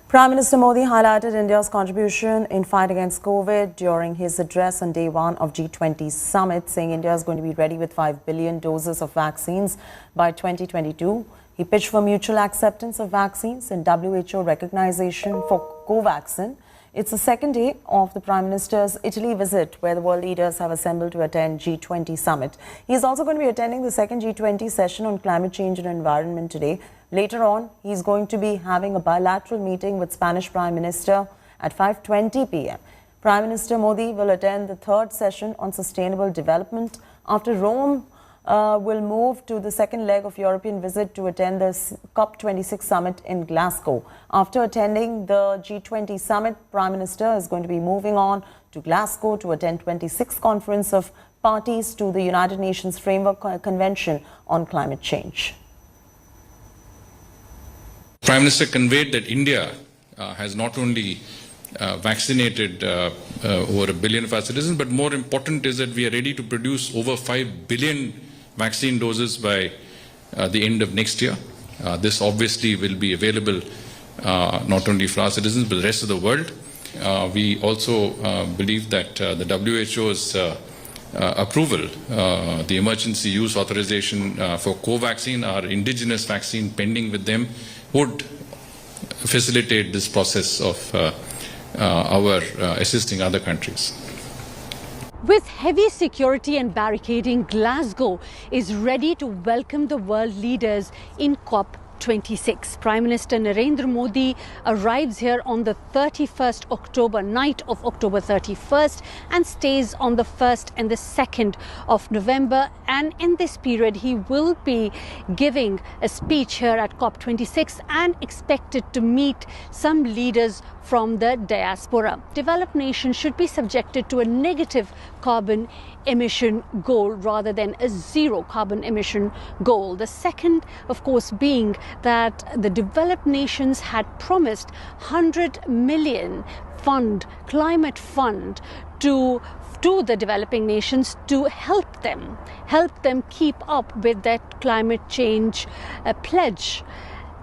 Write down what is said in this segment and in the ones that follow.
Prime Minister Modi highlighted India's contribution in fight against COVID during his address on day one of G20 Summit, saying India is going to be ready with 5 billion doses of vaccines by 2022. He pitched for mutual acceptance of vaccines and WHO recognition for Covaxin. It's the second day of the Prime Minister's Italy visit, where the world leaders have assembled to attend G20 Summit. He is also going to be attending the second G20 session on climate change and environment today. Later on, he's going to be having a bilateral meeting with Spanish Prime Minister at 5:20 p.m. Prime Minister Modi will attend the third session on sustainable development. After Rome, will move to the second leg of European visit to attend the COP26 summit in Glasgow. After attending the G20 summit, Prime Minister is going to be moving on to Glasgow to attend 26th conference of parties to the United Nations Framework Convention on Climate Change. Prime Minister conveyed that India has not only vaccinated over 1 billion of our citizens, but more important is that we are ready to produce over 5 billion vaccine doses by the end of next year. This obviously will be available not only for our citizens, but the rest of the world. We also believe that the WHO's approval, the emergency use authorization for Covaxin, our indigenous vaccine pending with them, would facilitate this process of our assisting other countries. With heavy security and barricading, Glasgow is ready to welcome the world leaders in COP26. Prime Minister Narendra Modi arrives here on the 31st October, night of October 31st, and stays on the 1st and the 2nd of November. And in this period, he will be giving a speech here at COP26 and expected to meet some leaders from the diaspora. Developed nations should be subjected to a negative carbon emission goal rather than a zero carbon emission goal. The second, of course, being that the developed nations had promised 100 million climate fund to the developing nations to help them keep up with that climate change pledge.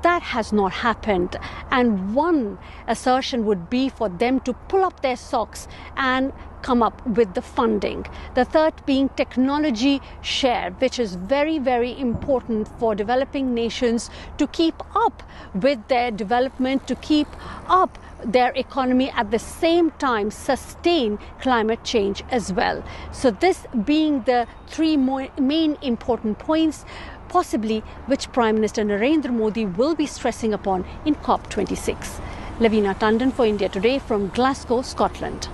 That has not happened, and one assertion would be for them to pull up their socks and come up with the funding. The third being technology share, which is very, very important for developing nations to keep up with their development, to keep up their economy, at the same time sustain climate change as well. So this being the three main important points, possibly which Prime Minister Narendra Modi will be stressing upon in COP26. Lavina Tandon for India Today from Glasgow, Scotland.